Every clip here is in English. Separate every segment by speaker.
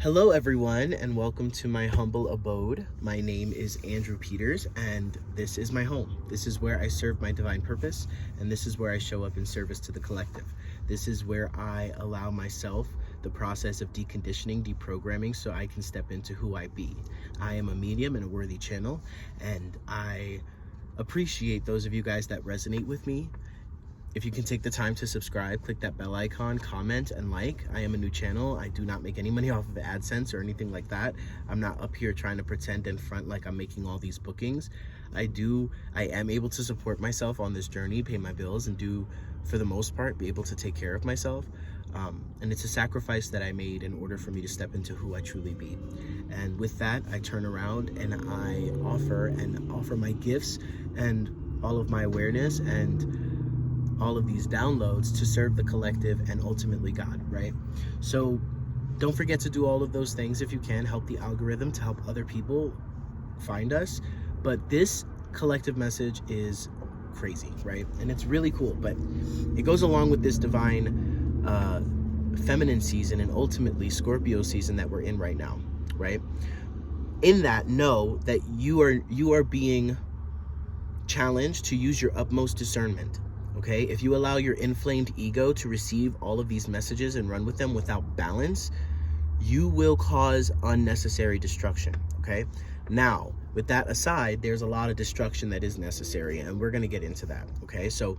Speaker 1: Hello everyone, and welcome to my humble abode. My name is Andrew Peters, and this is my home. This is where I serve my divine purpose, and this is where I show up in service to the collective. This is where I allow myself the process of deconditioning, deprogramming, so I can step into who I be. I am a medium and a worthy channel, and I appreciate those of you guys that resonate with me. If you can take the time to subscribe, click that bell icon, comment, and like. I am a new channel. I do not make any money off of AdSense or anything like that. I'm not up here trying to pretend and front like I'm making all these bookings. I am able to support myself on this journey, pay my bills, and for the most part, be able to take care of myself. And it's a sacrifice that I made in order for me to step into who I truly be. And with that, I turn around and I offer my gifts and all of my awareness and all of these downloads to serve the collective and ultimately God, right? So don't forget to do all of those things if you can. Help the algorithm to help other people find us. But this collective message is crazy, right? And it's really cool, but it goes along with this divine feminine season and ultimately Scorpio season that we're in right now, right? In that, know that you are being challenged to use your utmost discernment. Okay, if you allow your inflamed ego to receive all of these messages and run with them without balance, you will cause unnecessary destruction. Okay, now with that aside, there's a lot of destruction that is necessary, and we're going to get into that. Okay, so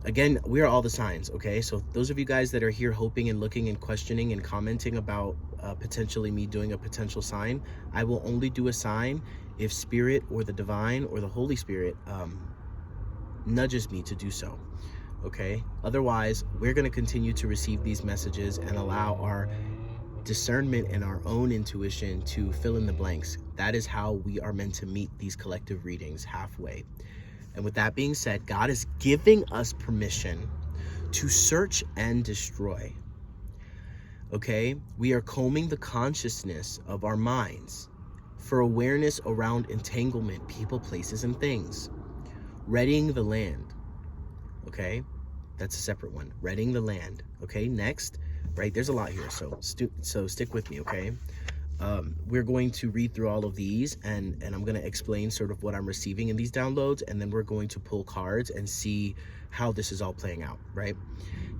Speaker 1: again, we are all the signs. Okay, so those of you guys that are here hoping and looking and questioning and commenting about potentially me doing a potential sign, I will only do a sign if Spirit or the Divine or the Holy Spirit nudges me to do so. Okay, otherwise we're going to continue to receive these messages and allow our discernment and our own intuition to fill in the blanks. That is how we are meant to meet these collective readings, halfway. And with that being said, God is giving us permission to search and destroy. Okay, we are combing the consciousness of our minds for awareness around entanglement, people, places, and things. Readying the land. Okay, that's a separate one. Readying the land. Okay, next, right, there's a lot here, so stick with me. Okay, we're going to read through all of these, and I'm going to explain sort of what I'm receiving in these downloads, and then we're going to pull cards and see how this is all playing out. Right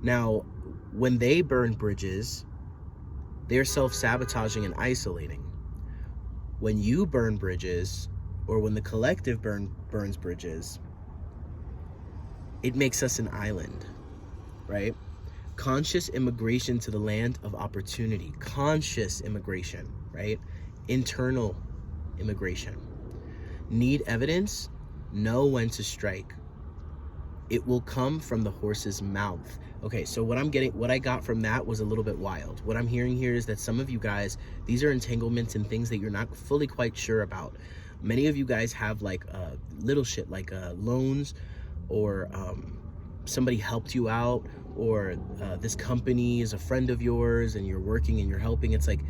Speaker 1: now, when they burn bridges, they're self-sabotaging and isolating. When you burn bridges, or when the collective burns bridges, it makes us an island, right? Conscious immigration to the land of opportunity. Conscious immigration, right? Internal immigration. Need evidence? Know when to strike. It will come from the horse's mouth. Okay, so what I got from that was a little bit wild. What I'm hearing here is that some of you guys, these are entanglements and things that you're not fully quite sure about. Many of you guys have like little shit like loans, or somebody helped you out, or this company is a friend of yours and you're working and you're helping. It's like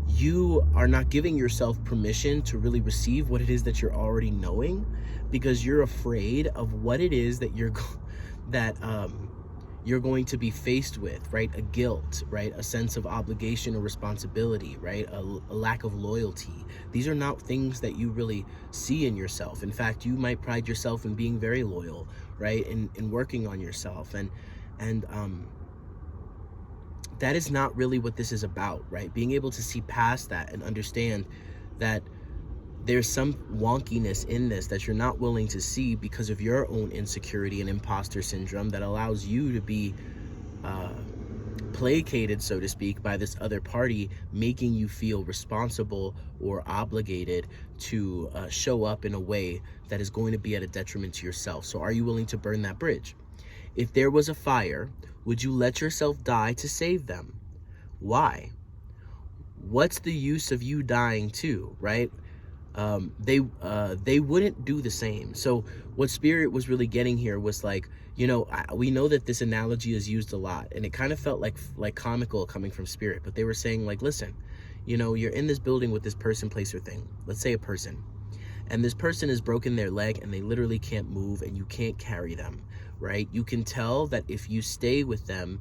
Speaker 1: you are not giving yourself permission to really receive what it is that you're already knowing, because you're afraid of what it is that you're going to be faced with, right? A guilt, right? A sense of obligation or responsibility, right? A lack of loyalty. These are not things that you really see in yourself. In fact, you might pride yourself in being very loyal, right? In working on yourself. And that is not really what this is about, right? Being able to see past that and understand that there's some wonkiness in this that you're not willing to see because of your own insecurity and imposter syndrome that allows you to be placated, so to speak, by this other party, making you feel responsible or obligated to show up in a way that is going to be at a detriment to yourself. So are you willing to burn that bridge? If there was a fire, would you let yourself die to save them? Why? What's the use of you dying too, right? They wouldn't do the same. So what Spirit was really getting here was like, you know, we know that this analogy is used a lot, and it kind of felt like comical coming from Spirit, but they were saying like, listen, you know, you're in this building with this person, place, or thing. Let's say a person, and this person has broken their leg and they literally can't move, and you can't carry them, right? You can tell that if you stay with them,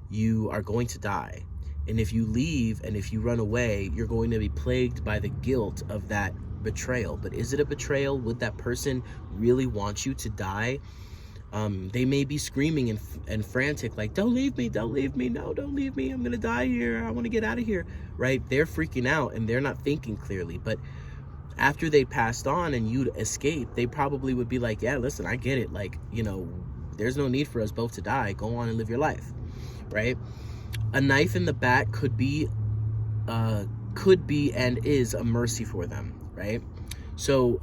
Speaker 1: you are going to die. And if you leave and if you run away, you're going to be plagued by the guilt of that betrayal. But is it a betrayal? Would that person really want you to die? They may be screaming and frantic, like, don't leave me, no, don't leave me, I'm gonna die here, I want to get out of here, right? They're freaking out and they're not thinking clearly. But after they passed on and you'd escape, they probably would be like, yeah, listen, I get it, like, you know, there's no need for us both to die, go on and live your life, right? A knife in the back could be and is a mercy for them, right? So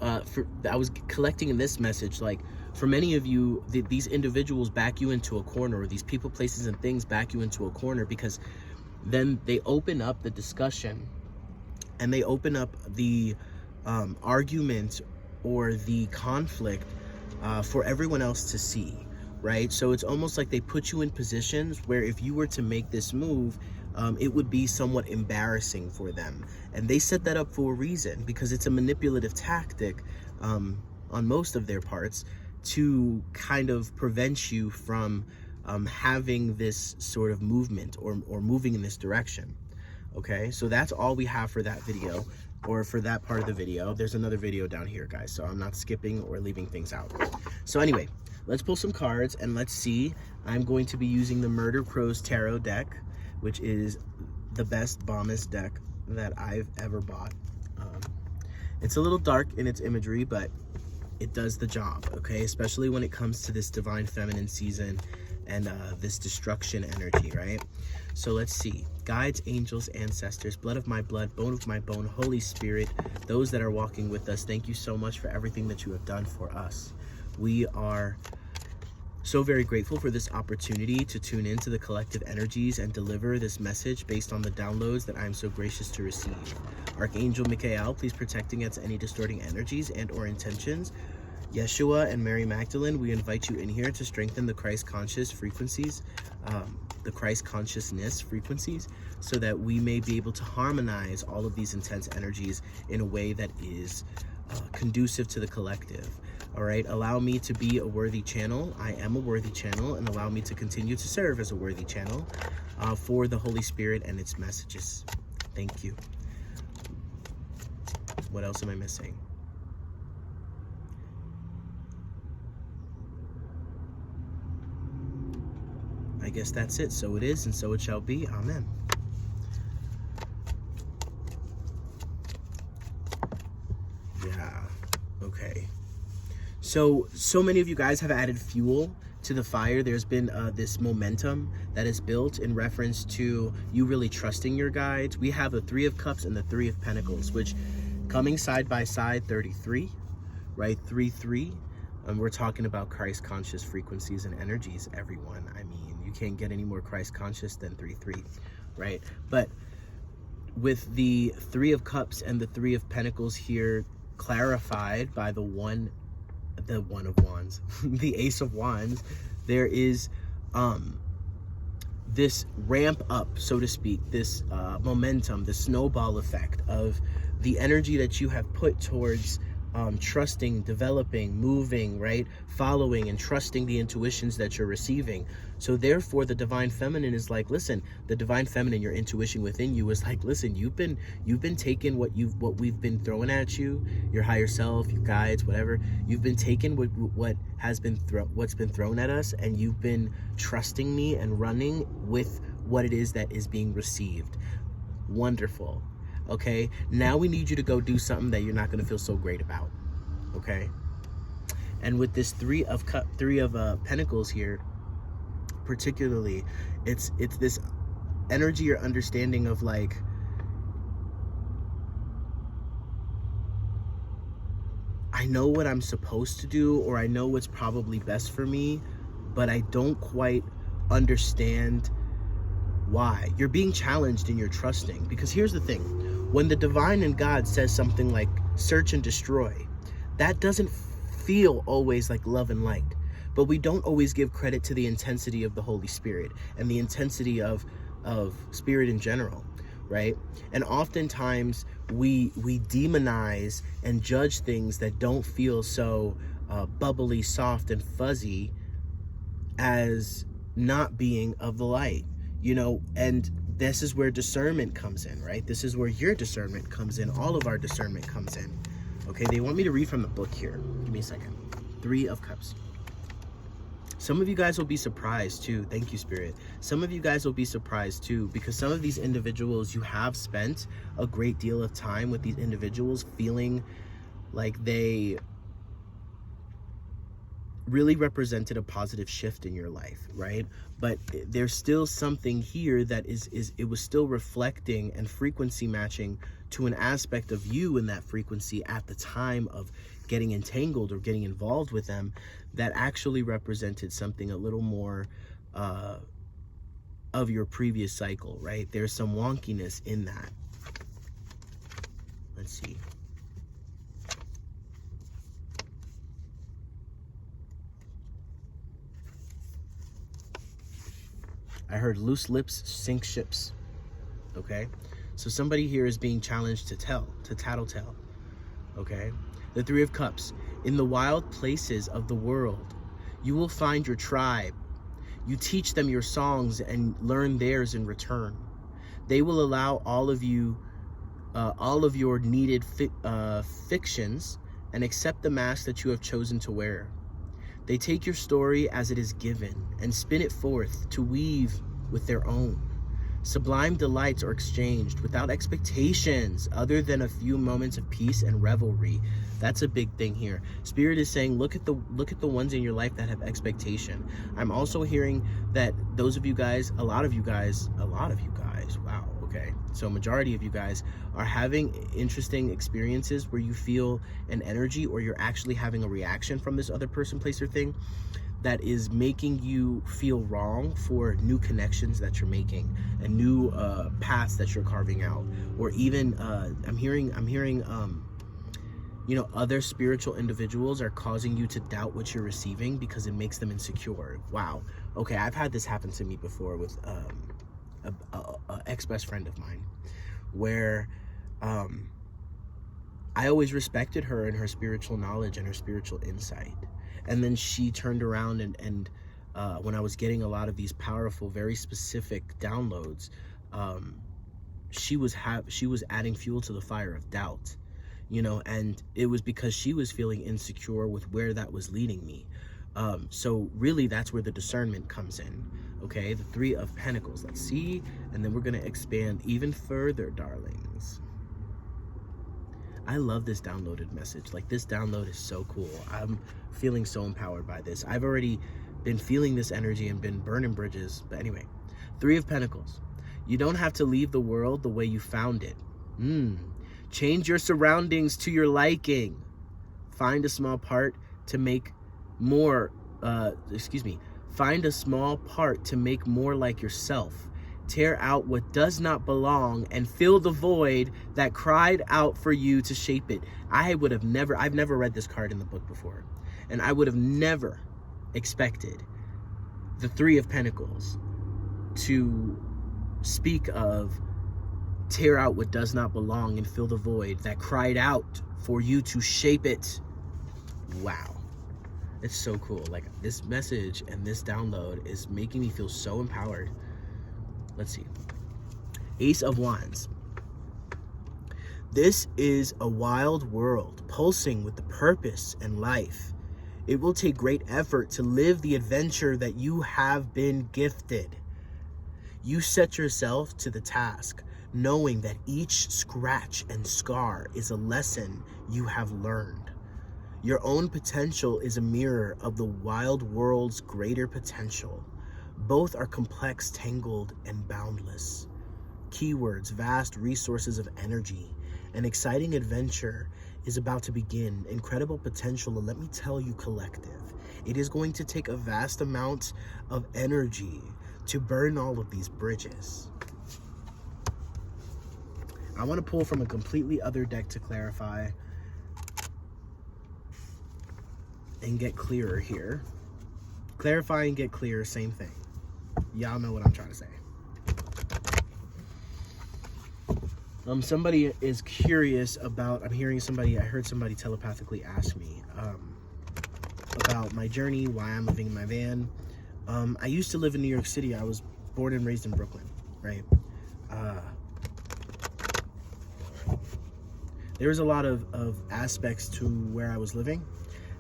Speaker 1: I was collecting in this message, like, for many of you, these individuals back you into a corner, or these people, places, and things back you into a corner, because then they open up the discussion and they open up the argument or the conflict for everyone else to see, right? So it's almost like they put you in positions where if you were to make this move, it would be somewhat embarrassing for them. And they set that up for a reason, because it's a manipulative tactic on most of their parts to kind of prevent you from having this sort of movement or moving in this direction. Okay, so that's all we have for that video, or for that part of the video. There's another video down here, guys, so I'm not skipping or leaving things out. So anyway, let's pull some cards and let's see. I'm going to be using the Murder Pros Tarot deck, which is the best, bombest deck that I've ever bought. It's a little dark in its imagery, but it does the job, okay? Especially when it comes to this divine feminine season and this destruction energy, right? So let's see. Guides, angels, ancestors, blood of my blood, bone of my bone, Holy Spirit, those that are walking with us, thank you so much for everything that you have done for us. We are so very grateful for this opportunity to tune into the collective energies and deliver this message based on the downloads that I'm so gracious to receive. Archangel Michael, please protect against any distorting energies and or intentions. Yeshua and Mary Magdalene, we invite you in here to strengthen the Christ conscious frequencies, the Christ consciousness frequencies, so that we may be able to harmonize all of these intense energies in a way that is conducive to the collective. All right, allow me to be a worthy channel. I am a worthy channel, and allow me to continue to serve as a worthy channel for the Holy Spirit and its messages. Thank you. What else am I missing? I guess that's it. So it is, and so it shall be. Amen. Yeah. Okay. So many of you guys have added fuel to the fire. There's been this momentum that is built in reference to you really trusting your guides. We have the 3 of Cups and the 3 of Pentacles, which coming side by side, 33, right? 3-3. And we're talking about Christ conscious frequencies and energies, everyone. I mean, you can't get any more Christ conscious than 3-3, right? But with the 3 of Cups and the 3 of Pentacles here clarified by the one of Wands, the Ace of Wands, there is this ramp up, so to speak, this momentum, the snowball effect of the energy that you have put towards trusting, developing, moving, right? Following and trusting the intuitions that you're receiving. So therefore the divine feminine is like, listen, the divine feminine, your intuition within you is like, listen, you've been taking what we've been throwing at you, your higher self, your guides, whatever. You've been taking what's been thrown at us, and you've been trusting me and running with what it is that is being received. Wonderful. Okay, now we need you to go do something that you're not going to feel so great about. Okay, and with this 3 of Pentacles here, particularly, it's this energy or understanding of like, I know what I'm supposed to do, or I know what's probably best for me, but I don't quite understand why. You're being challenged in your trusting, because here's the thing. When the divine and God says something like search and destroy, that doesn't feel always like love and light. But we don't always give credit to the intensity of the Holy Spirit and the intensity of spirit in general, right? And oftentimes we demonize and judge things that don't feel so bubbly, soft, and fuzzy as not being of the light, you know. And This is where discernment comes in, right? This is where your discernment comes in. All of our discernment comes in. Okay, they want me to read from the book here. Give me a second. 3 of Cups. Some of you guys will be surprised too. Thank you, Spirit. Some of you guys will be surprised too, because some of these individuals, you have spent a great deal of time with these individuals feeling like they really represented a positive shift in your life, right? But there's still something here that it was still reflecting and frequency matching to an aspect of you in that frequency at the time of getting entangled or getting involved with them, that actually represented something a little more of your previous cycle, right? There's some wonkiness in that. Let's see. I heard loose lips sink ships. Okay, so somebody here is being challenged to tattletale. Okay, the 3 of Cups. In the wild places of the world, you will find your tribe. You teach them your songs and learn theirs in return. They will allow all of your needed fictions and accept the mask that you have chosen to wear. They take your story as it is given and spin it forth to weave with their own. Sublime delights are exchanged without expectations other than a few moments of peace and revelry. That's a big thing here. Spirit is saying, look at the ones in your life that have expectation. I'm also hearing that those of you guys, a lot of you guys, wow, okay. So majority of you guys are having interesting experiences where you feel an energy, or you're actually having a reaction from this other person, place, or thing that is making you feel wrong for new connections that you're making and new paths that you're carving out. Or even I'm hearing you know, other spiritual individuals are causing you to doubt what you're receiving because it makes them insecure. Wow. Okay, I've had this happen to me before with a ex-best friend of mine, where I always respected her and her spiritual knowledge and her spiritual insight. And then she turned around and when I was getting a lot of these powerful, very specific downloads, she was adding fuel to the fire of doubt, you know, and it was because she was feeling insecure with where that was leading me. So really, that's where the discernment comes in. Okay, the 3 of Pentacles. Let's see, and then we're gonna expand even further, darlings. I love this downloaded message. Like, this download is so cool. I'm feeling so empowered by this. I've already been feeling this energy and been burning bridges. But anyway, 3 of Pentacles. You don't have to leave the world the way you found it. Change your surroundings to your liking. Find a small part to make more, find a small part to make more like yourself. Tear out what does not belong and fill the void that cried out for you to shape it. I've never read this card in the book before, and I would have never expected the 3 of Pentacles to speak of tear out what does not belong and fill the void that cried out for you to shape it. Wow. It's so cool. Like, this message and this download is making me feel so empowered. Let's see. Ace of Wands. This is a wild world pulsing with the purpose and life. It will take great effort to live the adventure that you have been gifted. You set yourself to the task, knowing that each scratch and scar is a lesson you have learned. Your own potential is a mirror of the wild world's greater potential. Both are complex, tangled, and boundless. Keywords, vast resources of energy. An exciting adventure is about to begin. Incredible potential, and let me tell you, collective, it is going to take a vast amount of energy to burn all of these bridges. I want to pull from a completely other deck to clarify and get clearer here. Clarify and get clear, same thing. Y'all know what I'm trying to say. Somebody is curious about, I heard somebody telepathically ask me about my journey, why I'm living in my van. I used to live in New York City. I was born and raised in Brooklyn, right? there was a lot of aspects to where I was living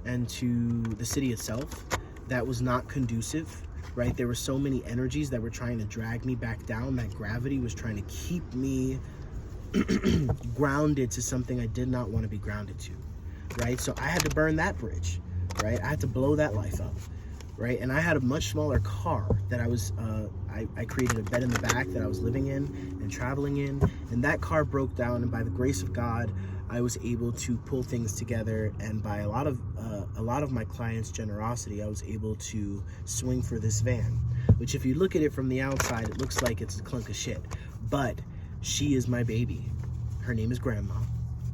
Speaker 1: and to the city itself that was not conducive, right? There were so many energies that were trying to drag me back down. That gravity was trying to keep me grounded to something I did not want to be grounded to, right? So I had to burn that bridge, right? I had to blow that life up, right? And I had a much smaller car that I was, I created a bed in the back that I was living in and traveling in, and that car broke down, and by the grace of God, I was able to pull things together, and by a lot of my clients' generosity, I was able to swing for this van, which if you look at it from the outside, it looks like it's a clunk of shit, but she is my baby. Her name is Grandma,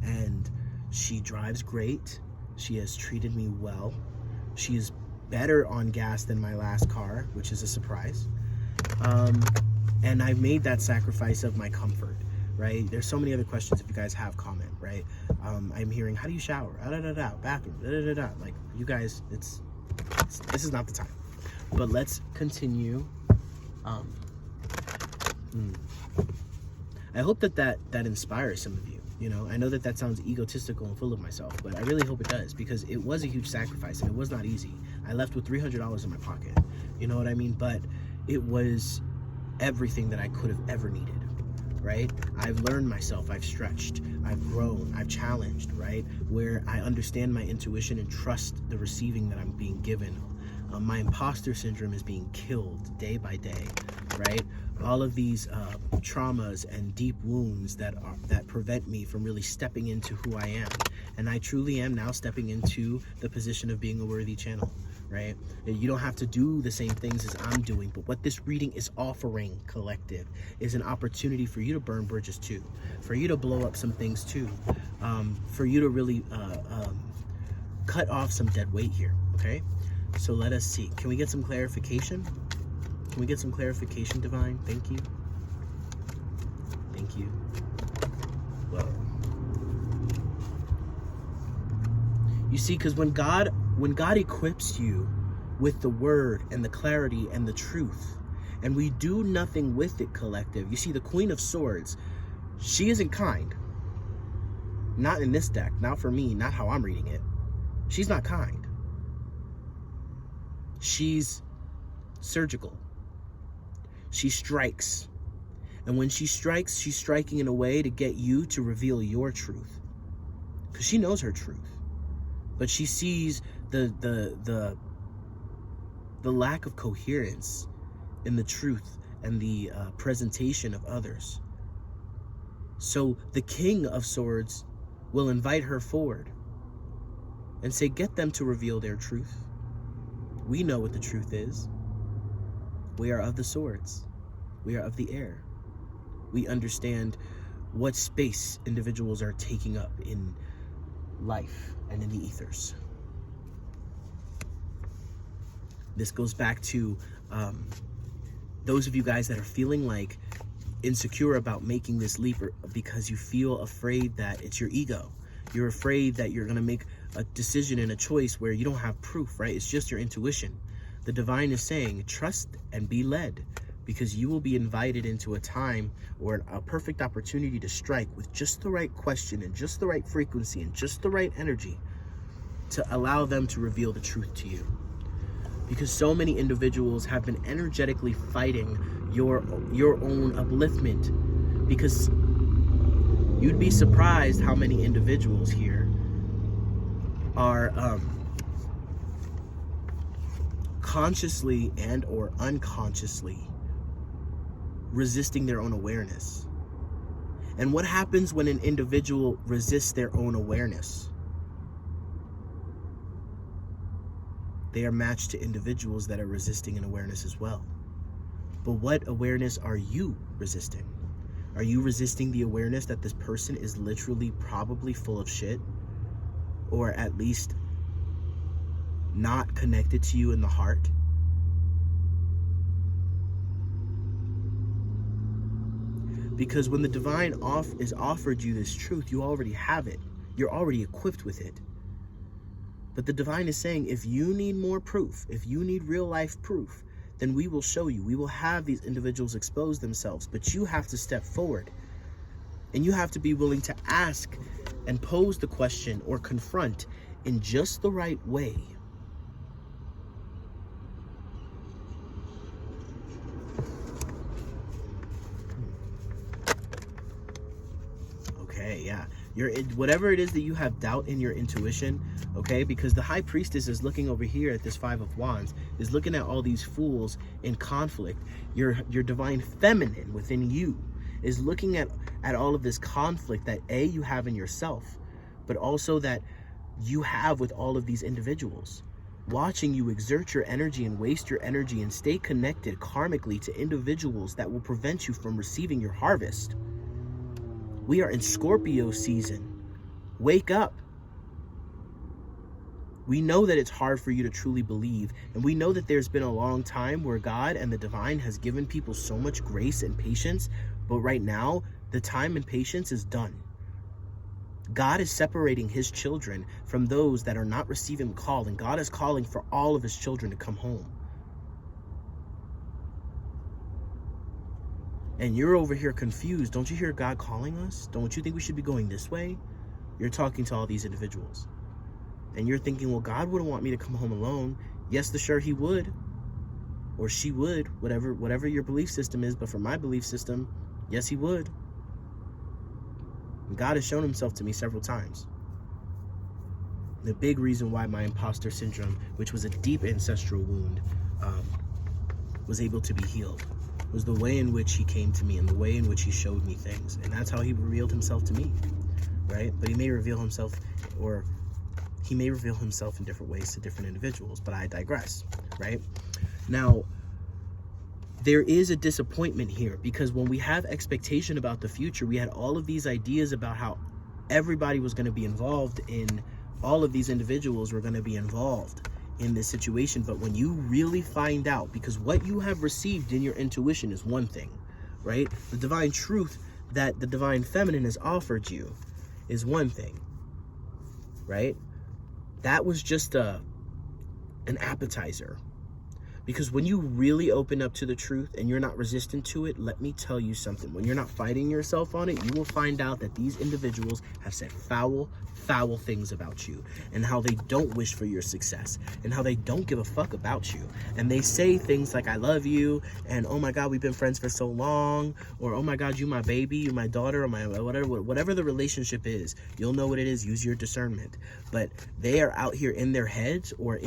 Speaker 1: and she drives great. She has treated me well. She is better on gas than my last car, which is a surprise. And I've made that sacrifice of my comfort, right? There's so many other questions if you guys have comment, right? I'm hearing, how do you shower? Bathroom, Like, you guys, this is not the time. But let's continue. I hope that inspires some of you. You know, I know that sounds egotistical and full of myself, but I really hope it does, because it was a huge sacrifice and it was not easy. I left with $300 in my pocket. You know what I mean? But it was everything that I could have ever needed, right? I've learned myself, I've stretched, I've grown, I've challenged, right? Where I understand my intuition and trust the receiving that I'm being given. My imposter syndrome is being killed day by day, right? All of these traumas and deep wounds that prevent me from really stepping into who I am. And I truly am now stepping into the position of being a worthy channel, right? You don't have to do the same things as I'm doing, but what this reading is offering, collective, is an opportunity for you to burn bridges too, for you to blow up some things too, for you to really cut off some dead weight here, okay? So let us see. Can we get some clarification? Can we get some clarification, Divine? Thank you. Thank you. Whoa. You see, because when God equips you with the word and the clarity and the truth, and we do nothing with it, collective. You see, the Queen of Swords, she isn't kind. Not in this deck. Not for me. Not how I'm reading it. She's not kind. She's surgical. She strikes. And when she strikes, she's striking in a way to get you to reveal your truth. Because she knows her truth. But she sees the lack of coherence in the truth and the presentation of others. So the King of Swords will invite her forward and say, get them to reveal their truth. We know what the truth is. We are of the swords. We are of the air. We understand what space individuals are taking up in life and in the ethers. This goes back to those of you guys that are feeling like insecure about making this leap because you feel afraid that it's your ego. You're afraid that you're going to make a decision and a choice where you don't have proof, right? It's just your intuition. The divine is saying, trust and be led, because you will be invited into a time or a perfect opportunity to strike with just the right question and just the right frequency and just the right energy to allow them to reveal the truth to you. Because so many individuals have been energetically fighting your own upliftment, because you'd be surprised how many individuals here are consciously and or unconsciously resisting their own awareness. And what happens when an individual resists their own awareness? They are matched to individuals that are resisting an awareness as well. But what awareness are you resisting? Are you resisting the awareness that this person is literally probably full of shit? Or at least not connected to you in the heart? Because when the divine is offered you this truth, you already have it. You're already equipped with it. But the divine is saying, if you need more proof, if you need real life proof, then we will show you. We will have these individuals expose themselves, but you have to step forward. And you have to be willing to ask and pose the question or confront in just the right way. Okay, yeah. Whatever it is that you have doubt in your intuition, okay, because the High Priestess is looking over here at this Five of Wands, is looking at all these fools in conflict. Your divine feminine within you is looking at all of this conflict that you have in yourself, but also that you have with all of these individuals, watching you exert your energy and waste your energy and stay connected karmically to individuals that will prevent you from receiving your harvest. We are in Scorpio season. Wake up. We know that it's hard for you to truly believe, and we know that there's been a long time where God and the divine has given people so much grace and patience, but right now, the time and patience is done. God is separating his children from those that are not receiving the call, and God is calling for all of his children to come home. And you're over here confused. Don't you hear God calling us? Don't you think we should be going this way? You're talking to all these individuals. And you're thinking, well, God wouldn't want me to come home alone. Yes, sure he would. Or she would, whatever your belief system is. But for my belief system, yes, he would. And God has shown himself to me several times. The big reason why my imposter syndrome, which was a deep ancestral wound, was able to be healed, was the way in which he came to me and the way in which he showed me things. And that's how he revealed himself to me, right? But he may reveal himself in different ways to different individuals, but I digress, right? Now, there is a disappointment here because when we have expectation about the future, we had all of these ideas about how everybody was going to be involved in, all of these individuals were going to be involved in this situation. But when you really find out, because what you have received in your intuition is one thing, right? The divine truth that the divine feminine has offered you is one thing, right? That was just an appetizer. Because when you really open up to the truth and you're not resistant to it, let me tell you something. When you're not fighting yourself on it, you will find out that these individuals have said foul things about you, and how they don't wish for your success, and how they don't give a fuck about you. And they say things like, I love you, and oh my God, we've been friends for so long, or oh my God, you my baby, you my daughter, or my whatever the relationship is. You'll know what it is. Use your discernment. But they are out here in their heads, or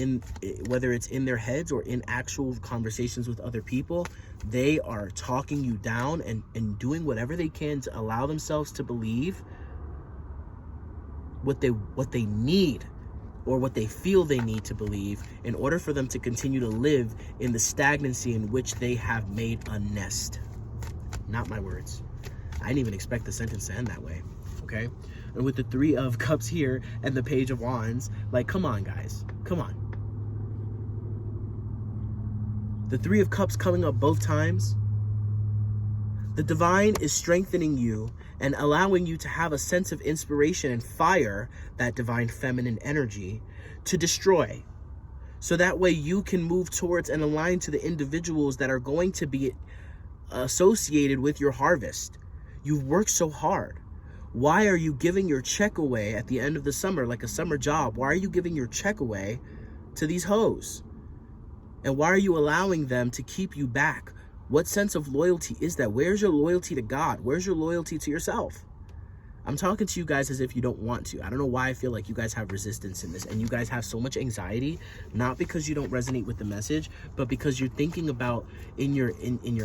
Speaker 1: whether it's in their heads or in actual conversations with other people, they are talking you down and doing whatever they can to allow themselves to believe what they need, or what they feel they need to believe in order for them to continue to live in the stagnancy in which they have made a nest. Not my words. I didn't even expect the sentence to end that way, okay? And with the Three of Cups here and the Page of Wands, like, come on, guys. Come on. The Three of Cups coming up both times. The divine is strengthening you and allowing you to have a sense of inspiration and fire, that divine feminine energy, to destroy. So that way you can move towards and align to the individuals that are going to be associated with your harvest. You've worked so hard. Why are you giving your check away at the end of the summer, like a summer job? Why are you giving your check away to these hoes? And why are you allowing them to keep you back? What sense of loyalty is that? Where's your loyalty to God? Where's your loyalty to yourself? I'm talking to you guys as if you don't want to. I don't know why I feel like you guys have resistance in this, and you guys have so much anxiety, not because you don't resonate with the message, but because you're thinking about in your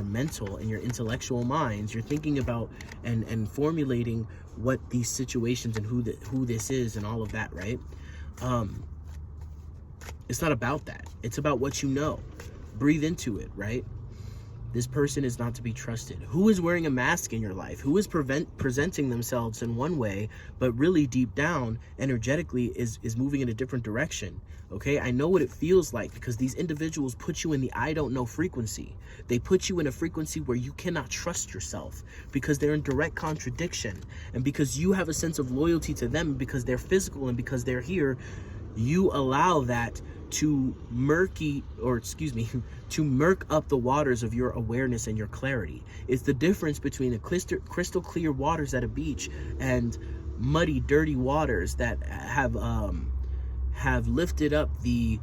Speaker 1: mental, in your intellectual minds, you're thinking about and formulating what these situations and who this is and all of that, right? It's not about that. It's about what you know. Breathe into it, right? This person is not to be trusted. Who is wearing a mask in your life? Who is presenting themselves in one way, but really deep down, energetically, is moving in a different direction? Okay, I know what it feels like, because these individuals put you in the I don't know frequency. They put you in a frequency where you cannot trust yourself, because they're in direct contradiction. And because you have a sense of loyalty to them, because they're physical and because they're here, you allow that to to murk up the waters of your awareness and your clarity. It's the difference between a crystal clear waters at a beach and muddy, dirty waters that have lifted up the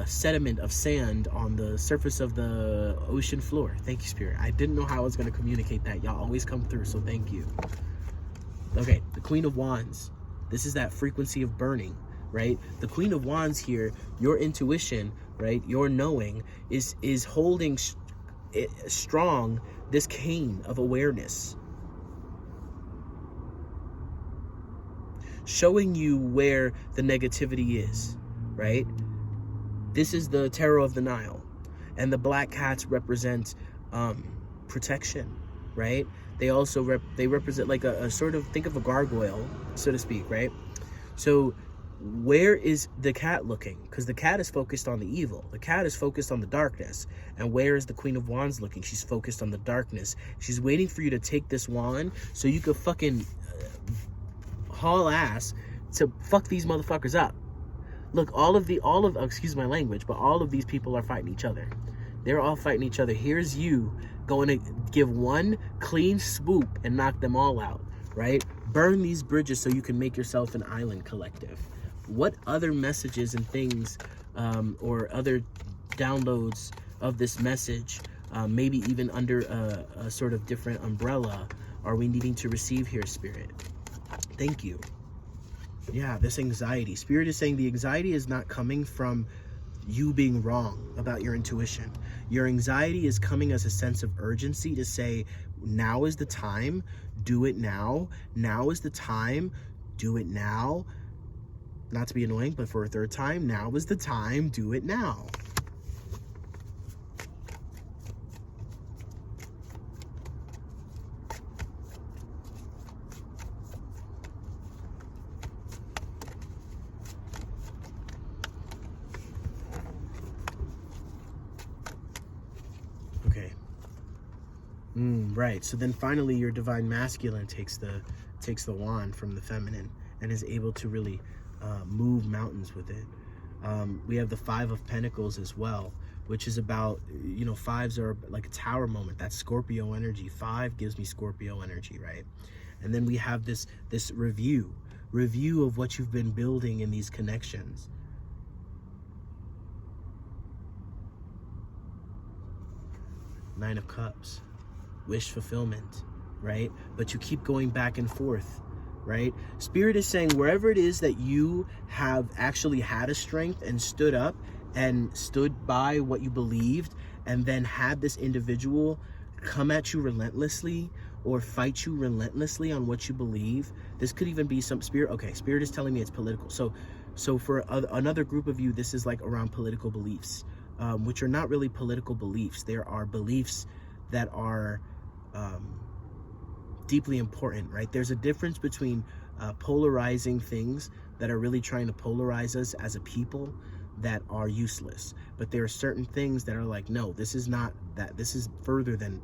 Speaker 1: sediment of sand on the surface of the ocean floor. Thank you, Spirit. I didn't know how I was going to communicate that. Y'all always come through, so thank you. Okay, the Queen of Wands. This is that frequency of burning, right? The Queen of Wands here, your intuition, right? Your knowing is holding strong this cane of awareness, showing you where the negativity is, right? This is the Tarot of the Nile, and the black cats represent protection, right? They also they represent like a sort of, think of a gargoyle, so to speak, right? So where is the cat looking? Because the cat is focused on the evil. The cat is focused on the darkness. And where is the Queen of Wands looking? She's focused on the darkness. She's waiting for you to take this wand so you could fucking haul ass to fuck these motherfuckers up. Look, excuse my language, but all of these people are fighting each other. They're all fighting each other. Here's you going to give one clean swoop and knock them all out, right? Burn these bridges so you can make yourself an island collective. What other messages and things or other downloads of this message, maybe even under a sort of different umbrella, are we needing to receive here, Spirit? Thank you. Yeah, this anxiety. Spirit is saying the anxiety is not coming from you being wrong about your intuition. Your anxiety is coming as a sense of urgency to say, now is the time, do it now. Now is the time, do it now. Not to be annoying, but for a third time, now is the time, do it now. Okay. Right. So then finally your divine masculine takes the wand from the feminine and is able to really move mountains with it. We have the Five of Pentacles as well, which is about, you know, fives are like a tower moment. That's Scorpio energy. 5 gives me Scorpio energy, right? And then we have this review of what you've been building in these connections. Nine of Cups, wish fulfillment, right? But you keep going back and forth, right? Spirit is saying wherever it is that you have actually had a strength and stood up and stood by what you believed, and then had this individual come at you relentlessly or fight you relentlessly on what you believe. This could even be some Spirit. Okay, Spirit is telling me it's political. So for another group of you, this is like around political beliefs, which are not really political beliefs. There are beliefs that are deeply important, right? There's a difference between polarizing things that are really trying to polarize us as a people that are useless. But there are certain things that are like, no, this is not that. This is further than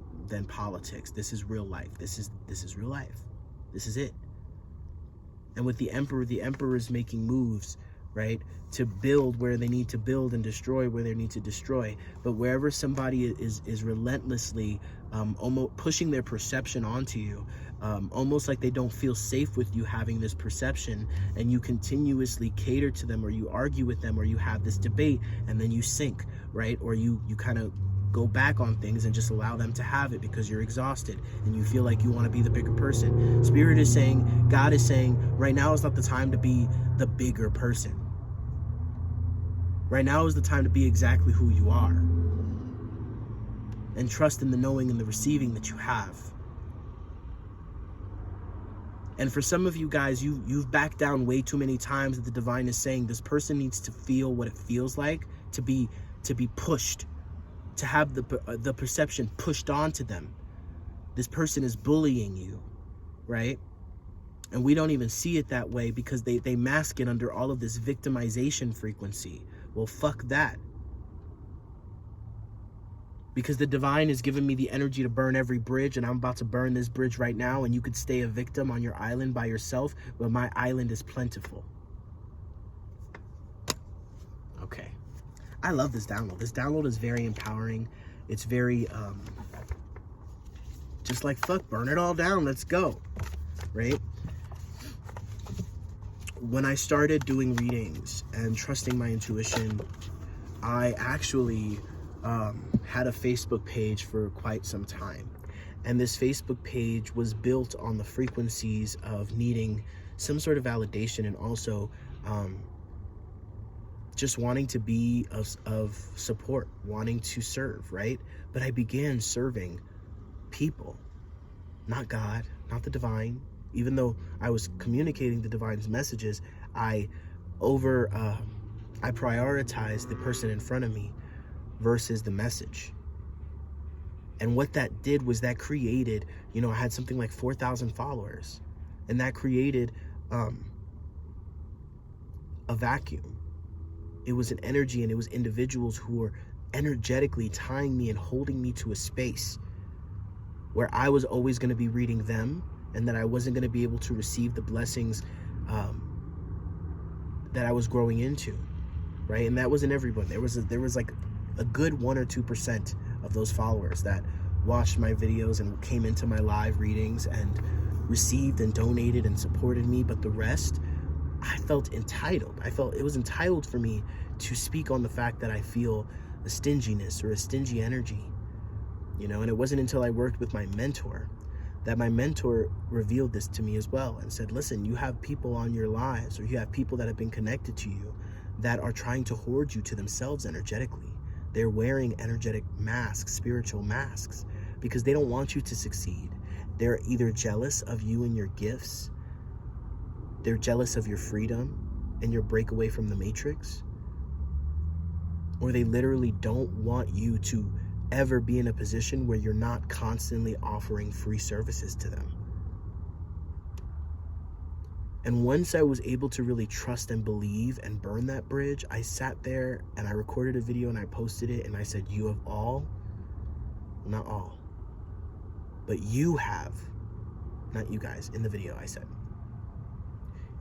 Speaker 1: politics. This is real life. This is real life. This is it. And with the Emperor is making moves, right, to build where they need to build and destroy where they need to destroy. But wherever somebody is relentlessly almost pushing their perception onto you, almost like they don't feel safe with you having this perception, and you continuously cater to them, or you argue with them, or you have this debate, and then you sink, right? Or you kind of go back on things and just allow them to have it because you're exhausted and you feel like you want to be the bigger person. Spirit is saying, God is saying, right now is not the time to be the bigger person. Right now is the time to be exactly who you are, and trust in the knowing and the receiving that you have. And for some of you guys, you've backed down way too many times that the divine is saying this person needs to feel what it feels like to be pushed, to have the perception pushed onto them. This person is bullying you, right? And we don't even see it that way because they mask it under all of this victimization frequency. Well, fuck that. Because the divine has given me the energy to burn every bridge, and I'm about to burn this bridge right now, and you could stay a victim on your island by yourself, but my island is plentiful. Okay. I love this download. This download is very empowering. It's very, just like, fuck, burn it all down. Let's go, right? When I started doing readings and trusting my intuition, I actually had a Facebook page for quite some time. And this Facebook page was built on the frequencies of needing some sort of validation and also just wanting to be of support, wanting to serve, right? But I began serving people, not God, not the divine. Even though I was communicating the divine's messages, I prioritized the person in front of me versus the message. And what that did was that created, you know, I had something like 4,000 followers, and that created a vacuum. It was an energy, and it was individuals who were energetically tying me and holding me to a space where I was always going to be reading them, and that I wasn't going to be able to receive the blessings that I was growing into, right? And that wasn't everyone. There was like a good 1 or 2% of those followers that watched my videos and came into my live readings and received and donated and supported me. But the rest, I felt entitled. I felt it was entitled for me to speak on the fact that I feel a stinginess or a stingy energy, you know. And it wasn't until I worked with my mentor that my mentor revealed this to me as well and said, listen, you have people on your lives, or you have people that have been connected to you that are trying to hoard you to themselves energetically. They're wearing energetic masks, spiritual masks, because they don't want you to succeed. They're either jealous of you and your gifts, they're jealous of your freedom and your breakaway from the matrix, or they literally don't want you to ever be in a position where you're not constantly offering free services to them. And once I was able to really trust and believe and burn that bridge, I sat there and I recorded a video and I posted it, and I said, you have all, not all, but you have, not you guys, in the video I said,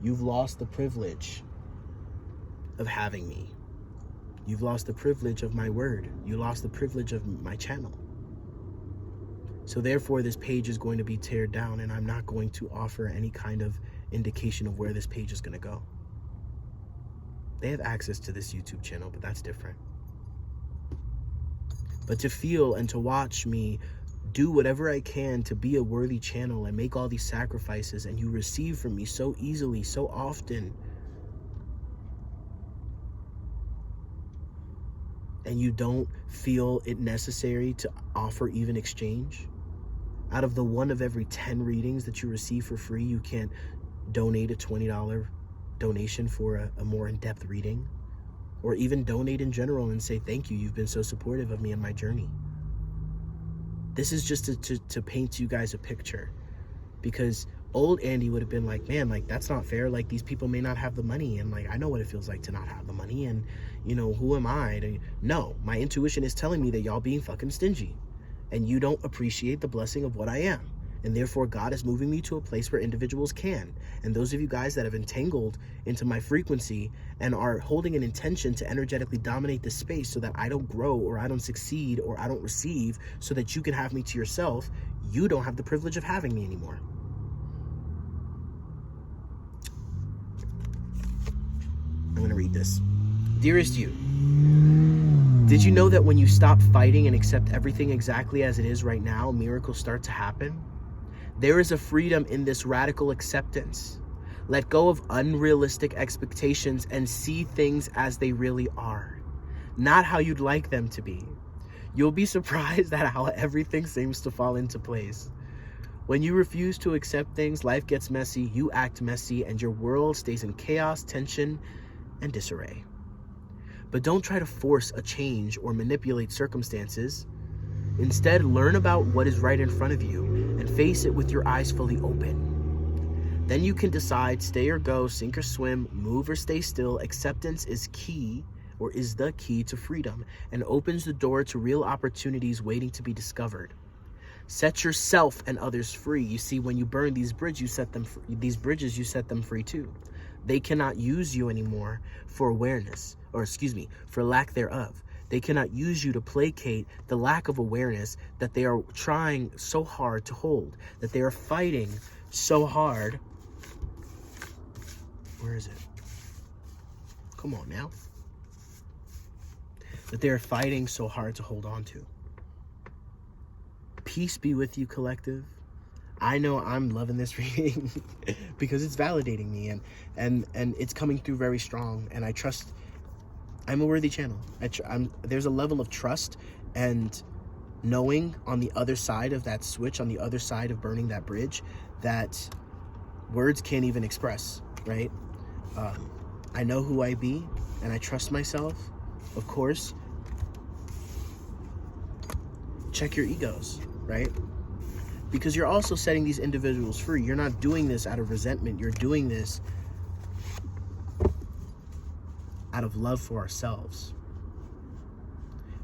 Speaker 1: you've lost the privilege of having me. You've lost the privilege of my word. You lost the privilege of my channel. So therefore, this page is going to be teared down, and I'm not going to offer any kind of indication of where this page is going to go. They have access to this YouTube channel, but that's different. But to feel and to watch me do whatever I can to be a worthy channel and make all these sacrifices, and you receive from me so easily, so often, and you don't feel it necessary to offer even exchange. Out of the 1 of every 10 readings that you receive for free, you can't donate a $20 donation for a more in-depth reading, or even donate in general and say, thank you, you've been so supportive of me in my journey. This is just to paint you guys a picture, because old Andy would have been like, man, like, that's not fair. Like, these people may not have the money, and like, I know what it feels like to not have the money, and you know, who am I to... No, my intuition is telling me that y'all being fucking stingy, and you don't appreciate the blessing of what I am, and therefore God is moving me to a place where individuals can. And those of you guys that have entangled into my frequency and are holding an intention to energetically dominate this space so that I don't grow, or I don't succeed, or I don't receive, so that you can have me to yourself, you don't have the privilege of having me anymore. I'm going to read this. Dearest you, did you know that when you stop fighting and accept everything exactly as it is right now, miracles start to happen? There is a freedom in this radical acceptance. Let go of unrealistic expectations and see things as they really are, not how you'd like them to be. You'll be surprised at how everything seems to fall into place. When you refuse to accept things, life gets messy, you act messy, and your world stays in chaos, tension, and disarray. But don't try to force a change or manipulate circumstances. Instead, learn about what is right in front of you and face it with your eyes fully open. Then you can decide, stay or go, sink or swim, move or stay still. Acceptance is key, or is the key to freedom, and opens the door to real opportunities waiting to be discovered. Set yourself and others free. You see, when you burn these bridges, you set them free too. They cannot use you anymore for awareness, or excuse me, for lack thereof. They cannot use you to placate the lack of awareness that they are trying so hard to hold, that they are fighting so hard. Where is it? Come on now. That they are fighting so hard to hold on to. Peace be with you, collective. I know I'm loving this reading because it's validating me, and it's coming through very strong, and I trust I'm a worthy channel. There's a level of trust and knowing on the other side of that switch, on the other side of burning that bridge, that words can't even express, right? I know who I be, and I trust myself, of course. Check your egos, right? Because you're also setting these individuals free. You're not doing this out of resentment. You're doing this out of love for ourselves.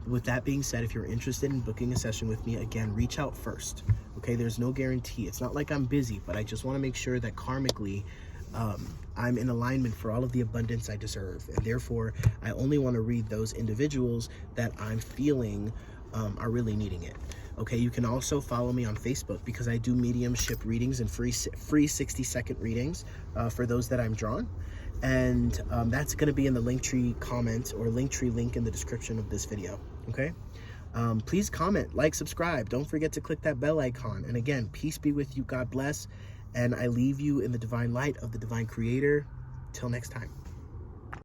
Speaker 1: With that being said, if you're interested in booking a session with me, again, reach out first. Okay, there's no guarantee. It's not like I'm busy, but I just want to make sure that karmically I'm in alignment for all of the abundance I deserve. And therefore, I only want to read those individuals that I'm feeling are really needing it. Okay, you can also follow me on Facebook because I do mediumship readings and free 60-second readings for those that I'm drawn. And that's going to be in the Linktree comment or Linktree link in the description of this video. Okay, please comment, like, subscribe. Don't forget to click that bell icon. And again, peace be with you. God bless. And I leave you in the divine light of the divine creator. Till next time.